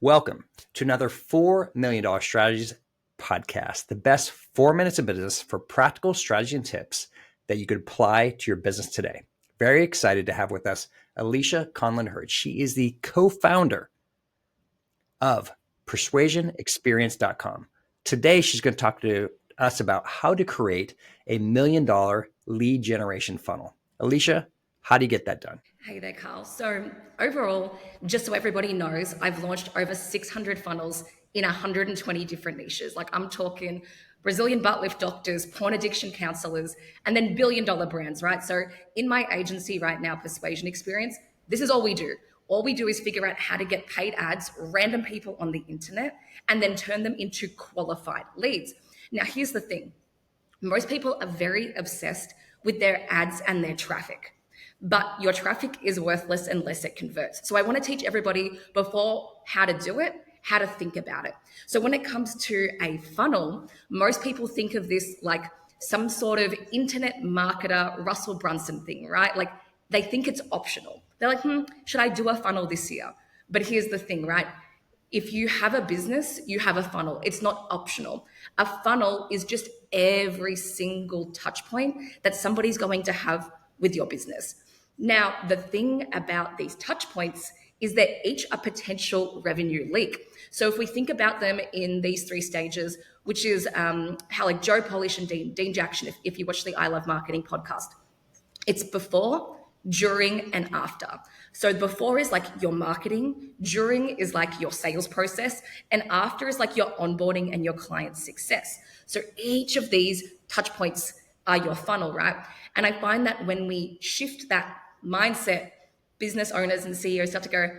Welcome to another $4 million Strategies podcast, the best 4 minutes of business for practical strategy and tips that you could apply to your business today. Very excited to have with us Alisha Conlin-Hurd. She is the co-founder of persuasionexperience.com. Today, she's going to talk to us about how to create a $1 million lead generation funnel. Alisha, how do you get that done? Hey there, Carl. So overall, just so everybody knows, I've launched over 600 funnels in 120 different niches. Like I'm talking Brazilian butt lift doctors, porn addiction counselors, and then billion-dollar brands, right? So in my agency right now, Persuasion Experience, this is all we do. All we do is figure out how to get paid ads, random people on the internet, and then turn them into qualified leads. Now, here's the thing. Most people are very obsessed with their ads and their traffic. But your traffic is worthless unless it converts. So I want to teach everybody before how to do it, how to think about it. So when it comes to a funnel, most people think of this like some sort of internet marketer, Russell Brunson thing, right? Like they think it's optional. They're like, should I do a funnel this year? But here's the thing, right? If you have a business, you have a funnel. It's not optional. A funnel is just every single touch point that somebody's going to have with your business. Now, the thing about these touch points is that each a potential revenue leak. So if we think about them in these three stages, which is how like Joe Polish and Dean Jackson, if you watch the I Love Marketing podcast, it's before, during, and after. So before is like your marketing, during is like your sales process, and after is like your onboarding and your client success. So each of these touch points are your funnel, right? And I find that when we shift that mindset, business owners and CEOs start to go,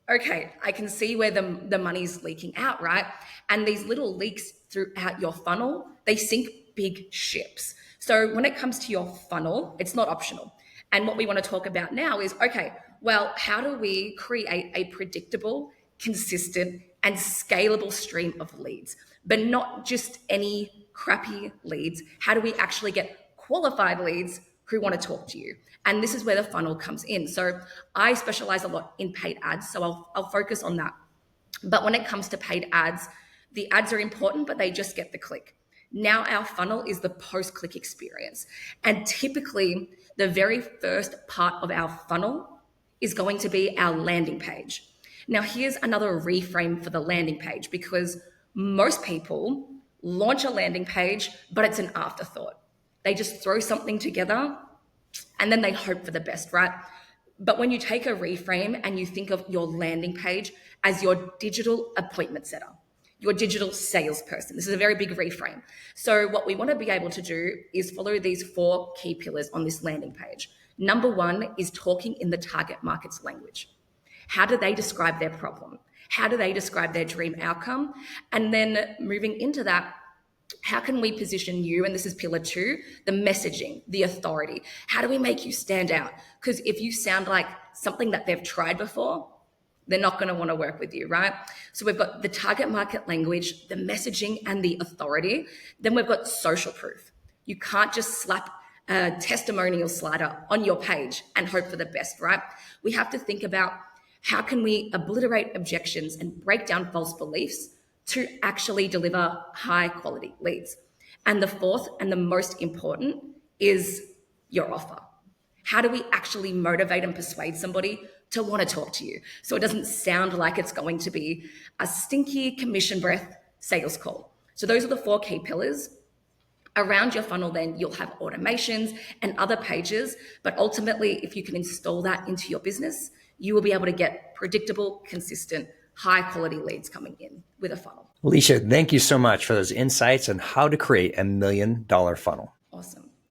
okay, I can see where the money's leaking out, right? And these little leaks throughout your funnel, they sink big ships. So when it comes to your funnel, it's not optional. And what we want to talk about now is, okay, well, how do we create a predictable, consistent, and scalable stream of leads, but not just any crappy leads? How do we actually get qualified leads who want to talk to you? And this is where the funnel comes in. So I specialize a lot in paid ads, so I'll focus on that. But when it comes to paid ads, the ads are important, but they just get the click. Now our funnel is the post-click experience. And typically the very first part of our funnel is going to be our landing page. Now here's another reframe for the landing page, because most people launch a landing page, but it's an afterthought. They just throw something together and then they hope for the best, right? But when you take a reframe and you think of your landing page as your digital appointment setter, your digital salesperson, this is a very big reframe. So what we want to be able to do is follow these 4 key pillars on this landing page. Number 1 is talking in the target market's language. How do they describe their problem? How do they describe their dream outcome? And then moving into that, how can we position you? And this is pillar 2, the messaging, the authority. How do we make you stand out? Because if you sound like something that they've tried before, they're not going to want to work with you, right? So we've got the target market language, the messaging, and the authority. Then we've got social proof. You can't just slap a testimonial slider on your page and hope for the best, right? We have to think about how can we obliterate objections and break down false beliefs to actually deliver high quality leads. And the 4th and the most important is your offer. How do we actually motivate and persuade somebody to want to talk to you so it doesn't sound like it's going to be a stinky commission breath sales call? So those are the 4 key pillars. Around your funnel, then you'll have automations and other pages, but ultimately, if you can install that into your business, you will be able to get predictable, consistent, high quality leads coming in with a funnel. Alisha, thank you so much for those insights on how to create a $1 million funnel.